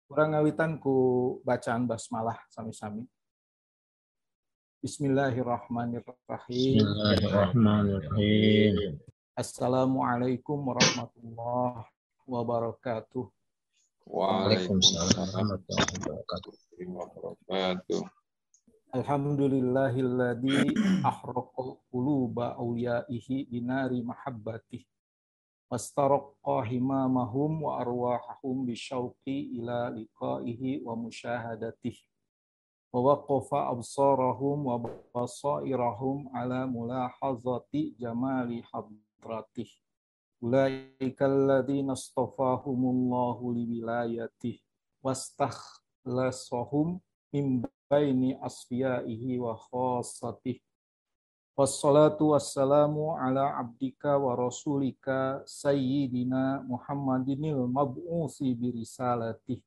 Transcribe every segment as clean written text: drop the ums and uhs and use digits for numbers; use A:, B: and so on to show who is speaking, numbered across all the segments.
A: Kurang ngawitan ku bacaan basmalah sami-sami. Bismillahirrahmanirrahim.
B: Bismillahirrahmanirrahim.
A: Assalamualaikum warahmatullahi wabarakatuh.
B: Waalaikumsalam warahmatullahi wabarakatuh.
A: Alhamdulillahilladzi ahraqal quluba awliyaihi binari mahabbatih. Wastaraqqa himamahum wa arwahahum bisyauqi ila liqaihi wa musyahadatih. Wa waqafa absarahum wa basairahum ala mulahazati jamali hadratih. Ulaika alladzina astafahumullahu liwilayatih wastakhlasahum min baini asfiyaihi wa khassatih. Wassalatu wassalamu ala abdika wa rasulika sayyidina Muhammadinil mab'usi birisalatih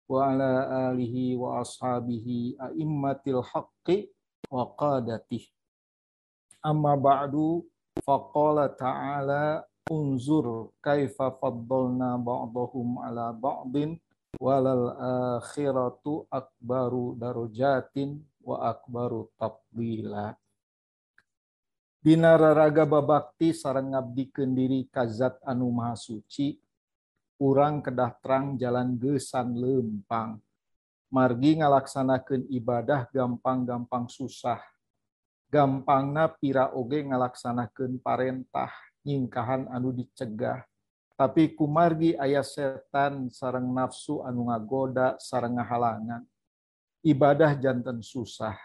A: wa ala alihi wa ashabihi a'immatil haqqi wa qadatih. Amma ba'du, faqala ta'ala unzur kaifa faddalna ba'dahum ala ba'din walal akhiratu akbaru darajatin wa akbaru tafdila. Dina raraga babakti sareng ngabdikeun diri ka Zat anu Maha Suci, urang kedah terang jalan geusan leumpang. Margi ngalaksanakeun ibadah gampang-gampang susah. Gampangna pira oge ngalaksanakeun parentah, nyingkahan anu dicegah. Tapi kumargi aya setan sareng nafsu anu ngagoda sareng ngahalangan. Ibadah janten susah.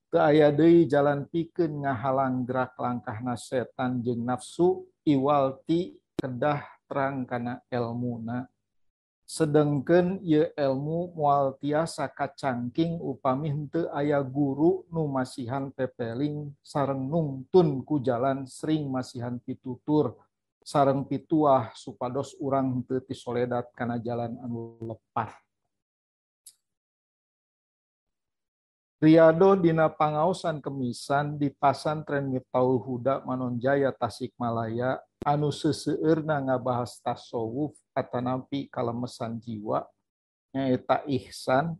A: Teu aya deui jalan pikeun ngahalang gerak langkahna setan jeung nafsu iwalti kedah terang kana elmuna. Sedengkeun ieu elmu moal tiasa kacangking upami henteu aya guru nu masihan pepeling sareng nungtun ku jalan sering masihan pitutur sareng pituah supados urang henteu tisoledat kana jalan anu lepah. Riyado dina pangaosan kemisan di Pasantren Miftaul Huda Manonjaya Tasikmalaya anu seseueurna ngabahas tasawuf atanapi kalemesan jiwa nyaeta ihsan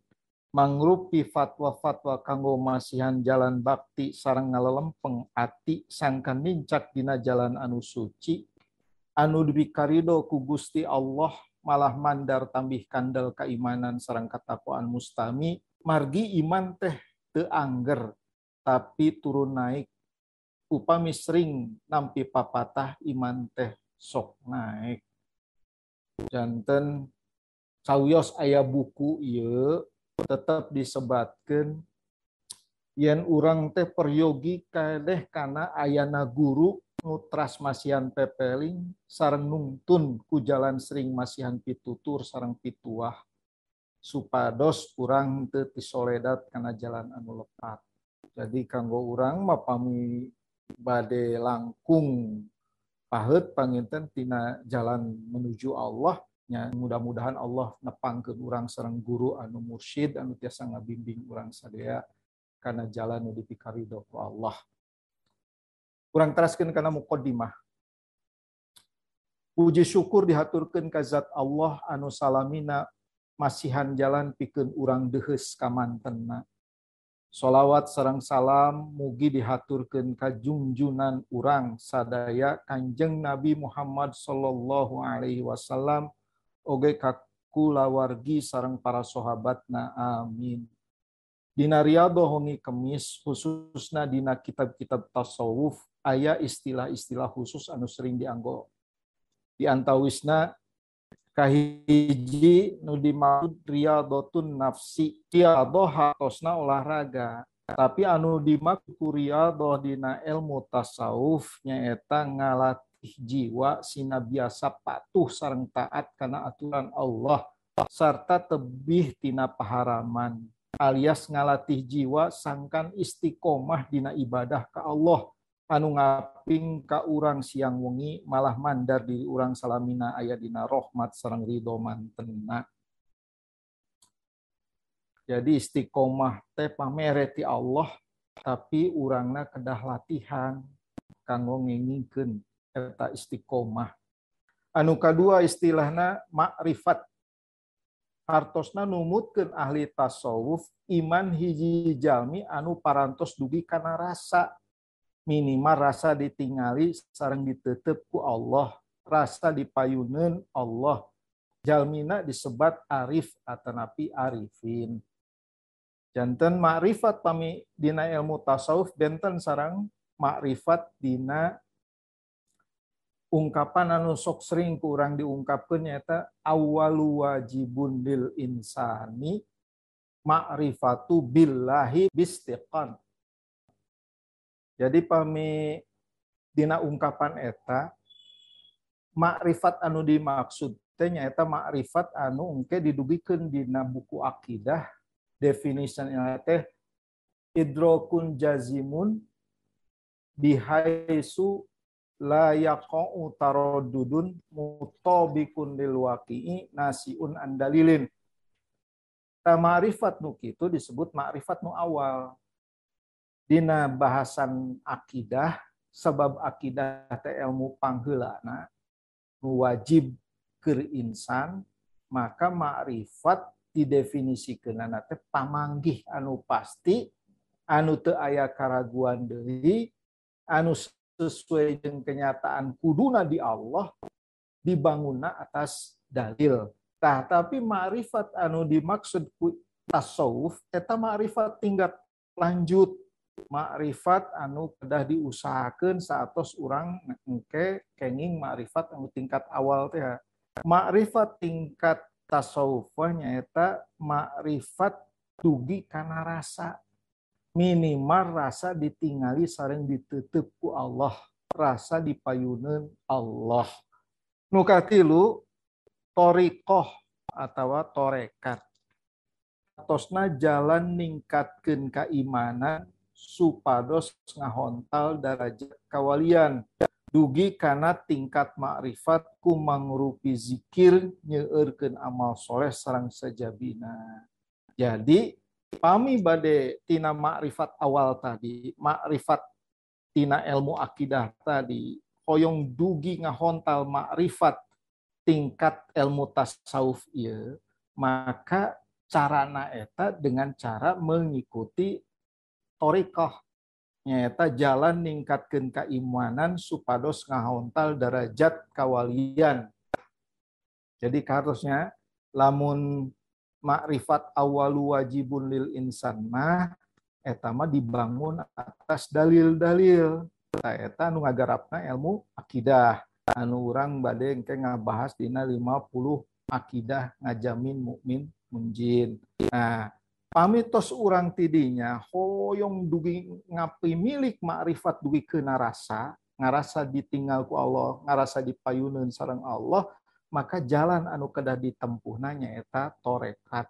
A: mangrupi fatwa-fatwa kanggo masihan jalan bakti sareng ngalelempeng ati sangkan nincak dina jalan anu suci anu dibikarido ku Gusti Allah malah mandar tambih kandel keimanan sareng katakwaan mustami. Margi iman teh teu angger tapi turun naik upami sering nampi papatah iman teh sok naik. Janten sawios aya buku ieu tetep disebatkeun yen urang teh peryogi kadeh kana ayana guru nu tras masihan pepeling sareng nungtun ku jalan sering masihan pitutur sareng pituah supados urang teu tisoledat kana jalan anu lepat. Jadi kanggo urang mapami bade langkung paheut panginten tina jalan menuju Allah nya mudah-mudahan Allah nepangkeun urang sareng guru anu mursyid anu tiasa ngabimbing urang sadaya kana jalan nu dipikaridho ku Allah. Urang teraskeun kana muqaddimah. Puji syukur dihaturkeun ka Zat Allah anu salamina masihan jalan pikeun urang deheus kamantenna. Sholawat sareng salam mugi dihaturkeun ka junjunan urang sadaya Kanjeng Nabi Muhammad sallallahu alaihi wasallam oge ka kulawargi sareng para sahabatna amin. Dina riyadhah hongi kemis khususna dina kitab-kitab tasawuf aya istilah-istilah khusus anu sering dianggo. Di antawisna kahiji nu dimaksud riyadhatun nafsi, riyadhah hartosna olahraga. Tapi anu dimaksud riyadhah dina ilmu tasawuf nyaeta ngalatih jiwa sina biasa patuh sareng taat kana aturan Allah sarta tebih tina paharaman alias ngalatih jiwa sangkan istiqomah dina ibadah ka Allah anu ngaping ka urang siang wengi malah mandar diri urang salamina aya dina rahmat sareng ridho mantenna. Jadi istiqomah teh pamere ti Allah tapi urangna kedah latihan kanggo ngengingkeun eta istiqomah. Anu kadua istilahna makrifat. hartosna numutkeun ahli tasawuf iman hiji jalmi anu parantos dugi kana rasa, minimal rasa ditingali sareng ditetep ku Allah, rasa dipayuneun Allah. Jalmina disebat arif atanapi arifin. Janten makrifat pami dina ilmu tasawuf benten sareng makrifat dina ungkapan anu sok sering kurang diungkapkeun nyaeta awwalu wajibun lil insani ma'rifatu billahi bistiqan. Jadi pami dina ungkapan eta makrifat anu dimaksud teh nyaeta makrifat anu engke didugikeun dina buku akidah. Definisinya teh idrokun jazimun bihaisu la yaqa'u taraddudun mutabikun lil waqi'i nasiun an dalilin. Ma'rifat nu kitu disebut ma'rifat nu awal. Dina bahasan akidah, sebab akidah teh ilmu pangheulana nu wajib keur insan, maka ma'rifat didefinisikeunana teh pamanggih anu pasti, anu teu aya karaguan deui, anu sesuai dengan kenyataan kuduna di Allah, dibangunna atas dalil. Tapi ma'rifat anu dimaksud ku tasawuf eta ma'rifat tingkat lanjut, ma'rifat anu kedah diusahakeun saatos urang engke kenging ma'rifat anu tingkat awal teh. Ma'rifat tingkat tasawuf nyaeta makrifat dugi kana rasa, minimal rasa ditingali sareng ditetep ku Allah, rasa dipayuneun Allah. Nu katilu thariqah atawa torekat, atosna jalan ningkatkeun keimanan supados ngahontal darajat kawalian dugi kana tingkat makrifat ku mangrupi zikir nyeueurkeun amal soleh sareng sajabina. Jadi pami bade tina makrifat awal tadi, makrifat tina ilmu akidah tadi, hoyong dugi ngahontal makrifat tingkat ilmu tasawuf ieu, maka carana eta dengan cara mengikuti thariqah, nyaeta jalan ningkatkeun keimanan supados ngahontal darajat kawalian. Jadi harusnya lamun makrifat awalu wajibun lil insan mah eta mah dibangun atas dalil-dalil. Eta anu ngagarapna ilmu akidah. Anu urang bade engke ngabahas dina 50 akidah ngajamin mukmin munjin. Nah, pamitos urang tidinya hoyong dugi ngapi milik makrifat dugi keuna rasa, ngarasa ditinggal ku Allah, ngarasa dipayuneun sareng Allah, maka jalan anu kedah ditempuhna nyaeta torekat.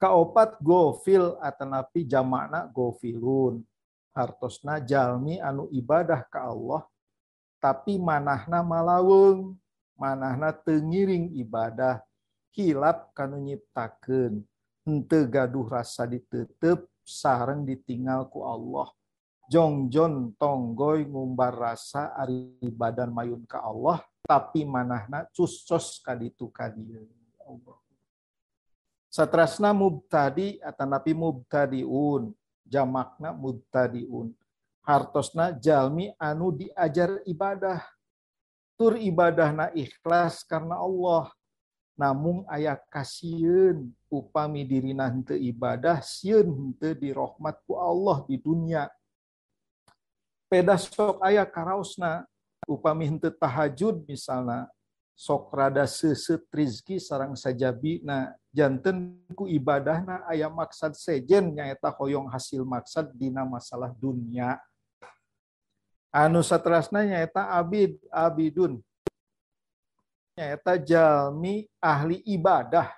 A: Kaopat gofil atanapi jamakna gofilun. Hartosna jalmi anu ibadah ka Allah tapi manahna malaweung, manahna teu ngiring ibadah, hilap kanu nyiptakeun, henteu gaduh rasa ditetep sareng ditinggal ku Allah. Jongjon tonggoy ngumbar rasa ari badan mayun ka Allah, tapi manahna cusos kaditu kadieu. Allah. Satrasna mubtadi atanapi mubtadiun, jamakna mubtadiun. Hartosna jalmi anu diajar ibadah. Tur ibadahna ikhlas karena Allah. Namun aya kasieun upami dirina henteu ibadah, sieun henteu dirahmat ku Allah di dunia. Peda sok aya karaosna upami henteu tahajud misalna, sok rada seuseut rizki sareng sajabina, janten ku ibadahna aya maksad sejen nyaeta hoyong hasil maksad dina masalah dunia. Anu saterasna nyaeta abidun, nyaeta jalmi ahli ibadah.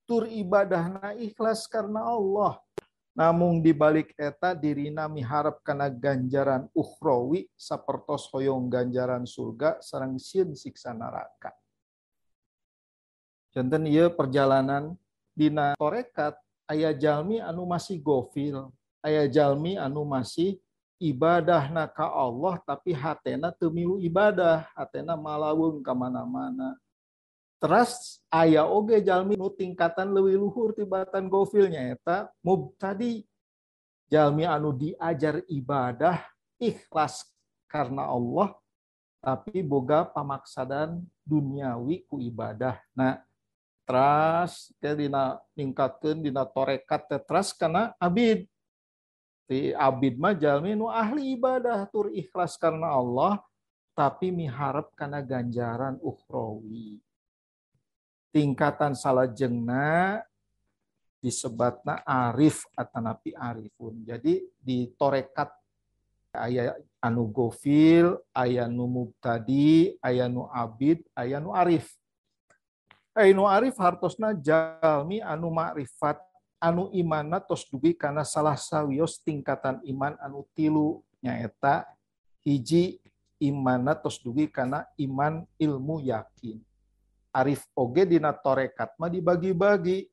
A: Tur ibadahna ikhlas karena Allah. Namun dibalik eta dirina miharep kana ganjaran ukhrawi sapertos hoyong ganjaran surga sareng sieun siksa neraka. Janten ieu perjalanan dina torekat aya jalmi anu masih gofil, aya jalmi anu masih ibadahna ka Allah tapi hatena teu milu ibadah, hatena malaweung ka mana-mana. Teras aya oge jalmi nu tingkatan leuwih luhur tibatan gofilnya eta mubtadi, jalmi anu diajar ibadah ikhlas karena Allah tapi boga pamaksadan duniawi ku ibadah. Nah, teras dina ningkatkeun dina torekat teras kana abid. Ti abid mah jalmi nu ahli ibadah tur ikhlas karena Allah tapi miharep kana ganjaran ukhrawi. Tingkatan salajengna disebatna arif atanapi arifun. Jadi di torekat aya anu gofil, aya nu mubtadi, aya nu abid, aya nu arif. Nu arif hartosna jalmi anu makrifat, anu imanna tos dugi kana salah sawios tingkatan iman anu tilu nyaeta hiji imanna tos dugi kana iman ilmu yakin. Arif oge dina torekat mah dibagi-bagi.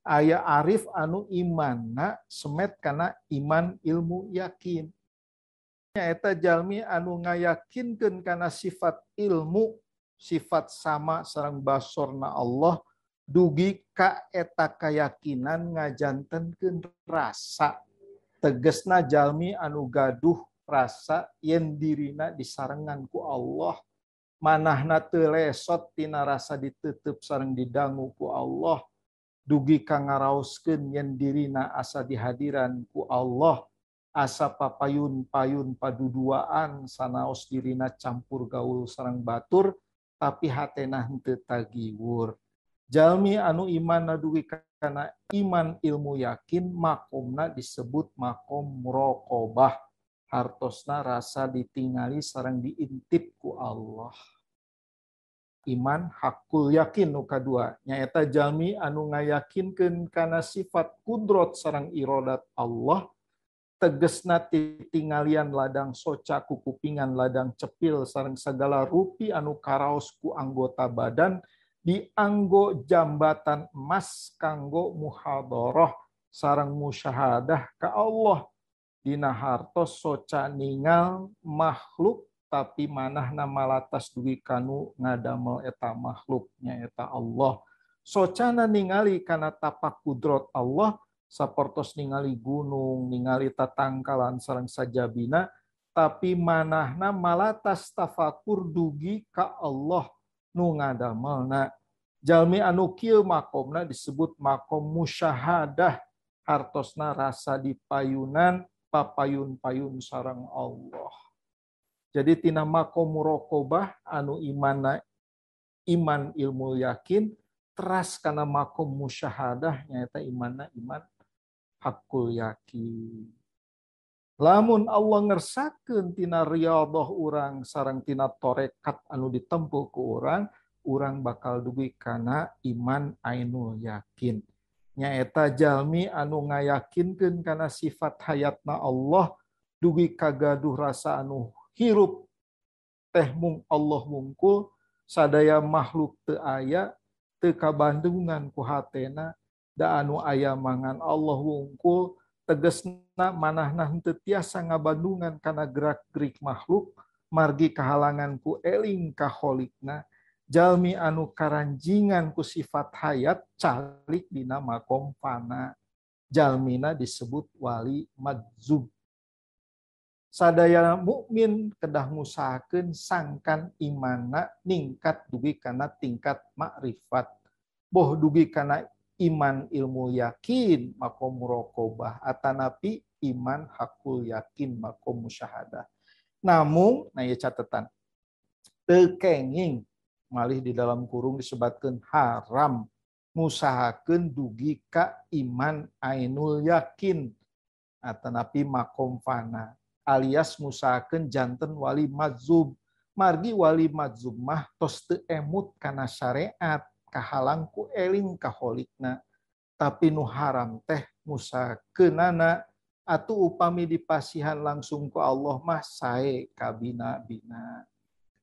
A: Aya arif anu imanna semet kana iman ilmu yakin. Nyaeta jalmi anu ngayakinkeun kana sifat ilmu, sifat sama sareng basorna Allah, dugi ka eta kayakinan ngajantenkeun rasa. Tegesna jalmi anu gaduh rasa yen dirina disarengan ku Allah. Manahna teu lesot tina rasa diteuteub sareng didangu ku Allah, dugi ka ngaraoskeun yen dirina asa dihadiran ku Allah, asa papayun-payun paduduaan sanaos dirina campur gaul sareng batur tapi hatena henteu tagiwur. Jalmi anu imanna dugi kana iman ilmu yakin makomna disebut makom muraqabah. Hartosna rasa ditingali sareng diintip ku Allah. Iman hakul yakin nu kadua nyaeta jalmi anu ngayakinkeun kana sifat kudrot sareng iradat Allah, tegesna titingalian ladang soca ku kupingan ladang cepil sareng sagala rupi anu karaos ku anggota badan dianggo jambatan emas kanggo muhadharah sareng musyahadah ka Allah. Dina hartos soca ningal makhluk tapi manahna malatas dugi kanu ngadamel eta makhluknya eta Allah. Socana ningali kana tapak kudrot Allah sapertos ningali gunung, ningali tatangkalan sareng sajabina, tapi manahna malatas tafakur dugi ka Allah nu ngadamelna. Jalmi anu kieu makomna disebut makom musyahadah, hartosna rasa dipayunan papayun-payun sareng Allah. Jadi tina makom muraqabah anu imanna iman ilmu yakin, teras kana makom musyahadah nyaeta imanna iman hakul yakin. Lamun Allah ngersakeun tina riyadhah urang sareng tina torekat anu ditempuh ku urang bakal dugi kana iman ainul yakin. Nyaeta jalmi anu ngayakinkeun kana sifat hayatna Allah dugi kagaduh rasa anu hirup teh mung Allah wungkul sadaya makhluk teu aya teu kabandungan ku hatena da anu aya mangan Allah wungkul tegesna manahna henteu tiasa ngabandungan kana gerak-gerik makhluk margi kahalangan ku eling ka kholikna. Jalmi anu karanjingan ku sifat hayat calik dina makom fana. Jalmina disebut wali madzub. Sadaya mukmin kedah ngusahakeun sangkan imanna ningkat dugi kana tingkat makrifat. Boh dugi kana iman ilmu yakin makom muraqabah atanapi iman hakul yakin makom musyahadah. Namun nah ieu catetan teu kenging malih di dalam kurung disebutkan haram ngusahakeun dugi ka iman ainul yakin atanapi makom fana alias ngusahakeun janten wali madzub. Margi wali madzub mah tos teu emut kana syariat kahalang ku eling ka kholikna, tapi nu haram teh ngusahakeunana atuh upami dipasihan langsung ku Allah mah sae kabina-bina.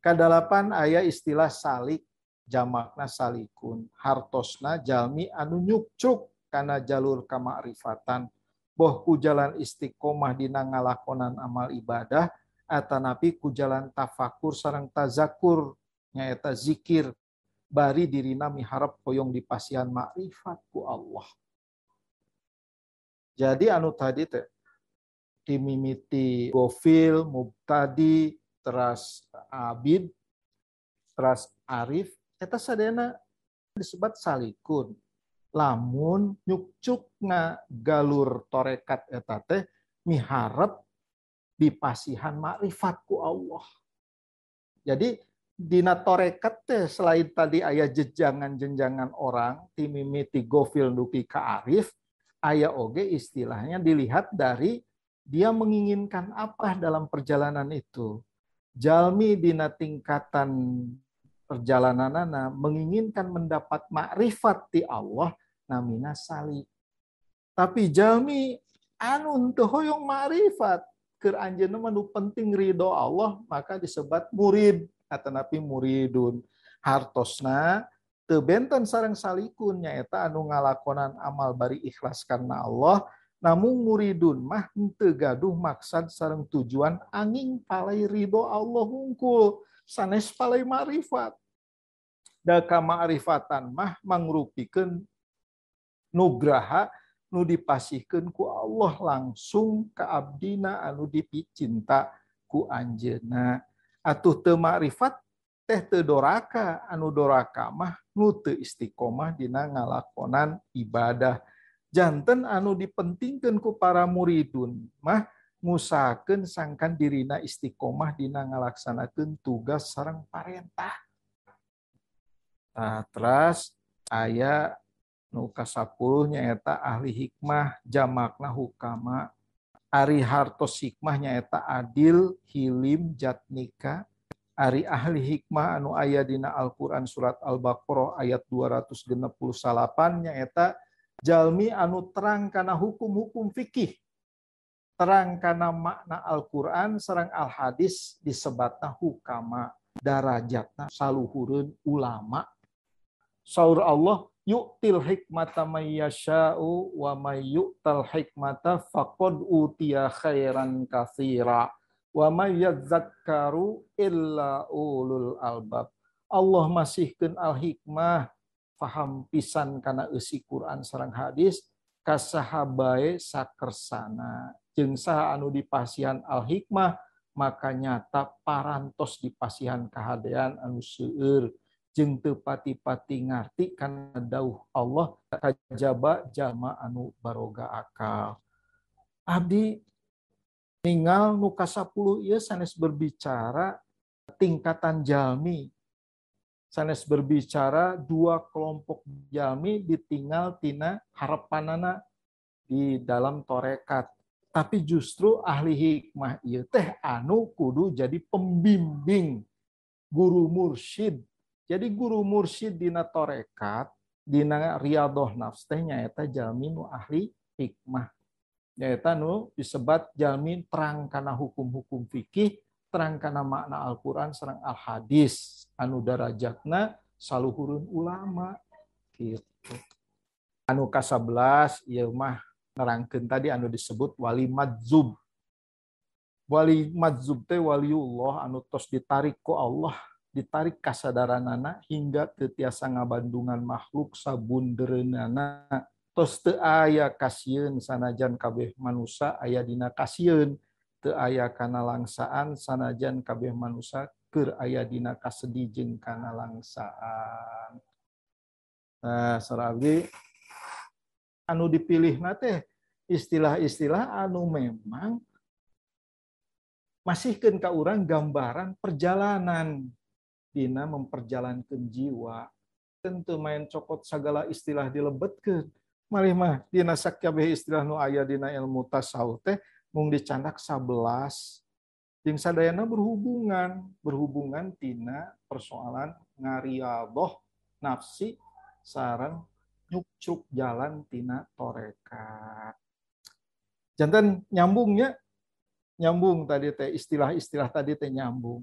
A: Kadalapan aya istilah salik, jamakna salikun. Hartosna jalmi anu nyukcuk kana jalur kamakrifatan. Boh ku jalan istiqomah dina ngalakonan amal ibadah, atanapi ku jalan tafakur sareng tazakur, nyaeta zikir. bari dirina miharep hoyong dipasihan makrifat ku Allah. Jadi anu tadi teh dimimiti gofil, mubtadi, teras abid, teras arif, eta sadayana disebut salikun. Lamun nyukcukna galur torekat eta teh miharep dipasihan makrifat ku Allah. Jadi dina torekat teh selain tadi aya jenjangan-jenjangan orang timimiti gofil dupi ka arif, aya oge istilahnya dilihat dari dia menginginkan apa dalam perjalanan itu. Jalmi dina tingkatan perjalananana menginginkan mendapat makrifat ti Allah namina salik. Tapi jalmi anu teu hoyong makrifat keur anjeunna manu penting ridho Allah maka disebut murid atanapi muridun. Hartosna teu benten sareng salikun nyaeta anu ngalakonan amal bari ikhlas karena Allah. Namun muridun mah henteu gaduh maksad sareng tujuan angin palai ridho Allah hungkul sanes palai ma'rifat. Da ka ma'rifatan mah mangrupikeun nugraha nu dipasihkeun ku Allah langsung ka abdina anu dipicinta ku anjeunna. Atuh teu ma'rifat teh teu doraka, anu doraka mah nu teu istiqomah dina ngalakonan ibadah. Janten anu dipentingkeun ku para muridun mah ngusahakeun sangkan dirina istiqomah dina ngalaksanakeun tugas sareng parentah. Nah, terus aya nu ka-10 nyaeta ahli hikmah jamakna hukama. Ari hartos hikmah nyaeta adil, hilim, jatnika. Ari ahli hikmah anu aya dina Al-Qur'an surat Al-Baqarah ayat 268 nyaeta jalmi anu terang kana hukum-hukum fikih, terang kana makna Al-Qur'an sareng al-hadis disebatna hukama, darajatna saluhureun ulama. Saur Allah, yu'til hikmata may yasha'u wa may yu'tal hikmata faqad utiya khairan katsira wa may yadzakkaru illa ulul albab. Allah masihkeun al-hikmah faham pisan kana eusi Quran sareng hadis kasaha bae sakersana jeung saha anu dipasihan al-hikmah maka nyata parantos dipasihan kahadean anu seueur jeung teu pati-pati ngarti kana dauh Allah kajaba jalma anu baroga akal. Abdi ningal nu ka-10 ieu sanes berbicara tingkatan jalmi. Sanes berbicara dua kelompok jalmi ditinggal tina harepanana di dalam torekat. Tapi justru ahli hikmah ieu teh anu kudu jadi pembimbing, guru mursyid. Jadi guru mursyid dina torekat, dina riyadhah nafs teh nyaeta jalmi nu ahli hikmah. Nyaeta nu disebat jalmi terang kana hukum-hukum fikih, terang kana makna Al-Qur'an sareng al-hadis anu darajatna saluhureun ulama kitu. Anu ka-11 ieu mah nerangkeun tadi anu disebut wali madzub. Wali madzub teh waliullah anu tos ditarik ku Allah, ditarik kasadaranana hingga teu tiasa ngabandungan makhluk sabundereunana. Tos teu aya kasieun sanajan kabeh manusia aya dina kasieun. Teu aya kana langsaan sanajan kabeh manusia keur aya dina kasedih jeung kana langsaan. Nah, sarabdi anu dipilihna teh istilah-istilah anu memang masihkeun ka urang gambaran perjalanan dina memperjalankeun jiwa. Tentu main cokot sagala istilah dilebetkeun. Malih mah dina sakabeh istilah nu aya dina ilmu tasawuf teh mung dicandak 11 jeung sadayana berhubungan tina persoalan ngariyadoh nafsi sareng nyukcuk jalan tina torekat. Janten nyambung tadi teh istilah-istilah tadi teh nyambung.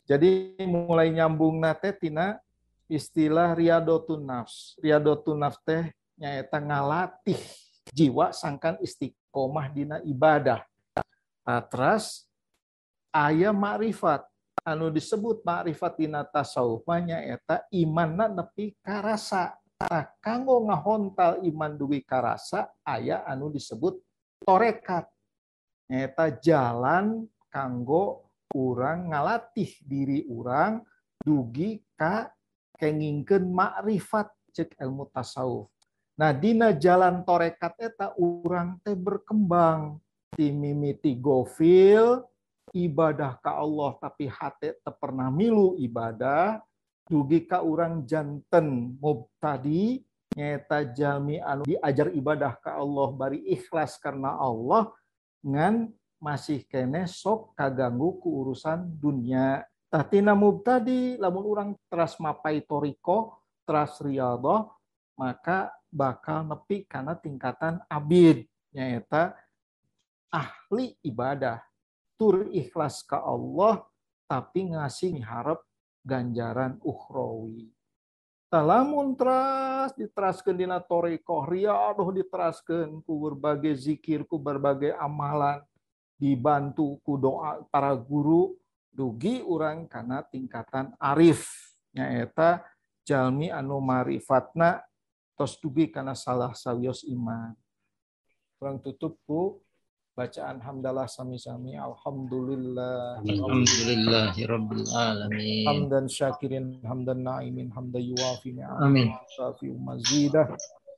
A: Jadi mulai nyambungna teh tina istilah riyadotun nafs. Riyadotun nafs teh nyaeta ngalatih jiwa sangkan istiqomah dina ibadah. Terus aya makrifat. anu disebut ma'rifatina tasawuf nyaeta imanna nepi ka rasa. Nah, kanggo ngahontal iman dugi ka rasa aya anu disebut torekat. Nyaeta jalan kanggo urang ngalatih diri urang dugi ka kengingkeun ma'rifat cek ilmu tasawuf. Nah, dina jalan torekat eta urang teh berkembang ti mimiti gofil ibadah ka Allah tapi hate teu pernah milu ibadah dugi ka urang janten mubtadi nyaeta jalmi anu diajar ibadah ka Allah bari ikhlas karena Allah ngan masih kene sok kaganggu ku urusan dunia. Tatina mubtadi lamun urang teras mapai toriko teras riyadhah maka bakal nepi kana tingkatan abid nyaeta ahli ibadah tur ikhlas ka Allah tapi ngasih harap ganjaran ukhrawi. Lamun teras diteraskeun dina torikoh riyadhah diteraskeun ku berbagai zikir ku berbagai amalan dibantu ku doa para guru dugi urang kana tingkatan arif nyaeta jalmi anu marifatna tos dugi kana salah sawios iman. Urang tutup ku bacaan hamdalah sami-sami. Alhamdulillah.
C: Alhamdulillahirabbil alamin.
A: Hamdan syakirin, hamdan na'imin, hamdan yuwafi
C: Amin.
A: ni'amahu mazidah.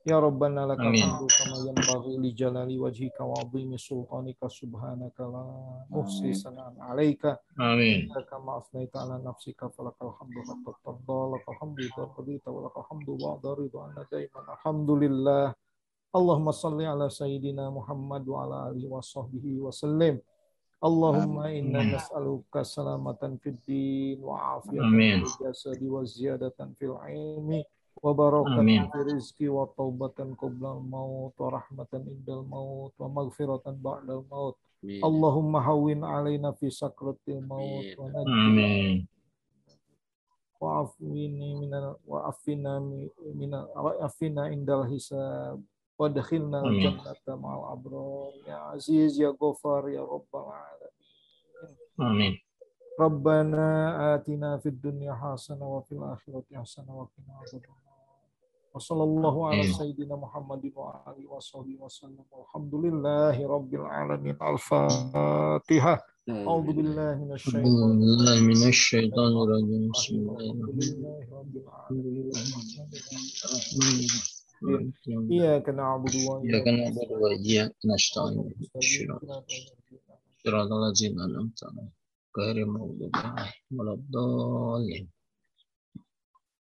A: Ya Rabbana lakal
C: Amin.
A: hamdu kama yanbaghi li jalali wajhika wa 'azimi sultanika subhanaka la nuhsi sana'an 'alaika.
C: Amin.
A: Kama afnaita 'ala nafsika falakal hamdu hatta tarda lakal hamdu idza qadita wa lakal hamdu ba'da ridwana daiman. Alhamdulillah. Allahumma salli ala sayyidina Muhammad wa ala alihi wa sahbihi wa sallim. Allahumma inna nas'aluka salamatan fid din wa afiyatan fil jasadi wa ziyadatan fil ilmi wa barakatan fil rizqi wa taubatan qabla al-maut wa rahmatan indal maut wa maghfiratan ba'dal maut. Allahumma hawwin alaina fi sakratil maut wa najjina wa afina indal hisab. Wadkhilna jannata ma'al abrar ya aziz ya ghafar ya rabbal alamin.
C: Amin.
A: Rabbana atina fid dunya hasanah wa fil akhirati hasanah wa qina adzabannar. Wa sallallahu ala sayyidina Muhammadin wa alihi washabihi wasallam. Alhamdulillahi rabbil alamin. Al-Fatihah. A'udzu billahi minasyaitonir rajim. Bismillahirrahmanirrahim. Iyyaka na'budu wa
C: iyyaka nasta'in. Shiratal ladzina an'amta 'alaihim ghairil maghdubi 'alaihim waladdallin.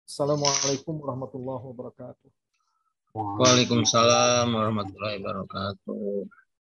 A: Assalamualaikum warahmatullahi wabarakatuh.
C: Waalaikumsalam warahmatullahi wabarakatuh.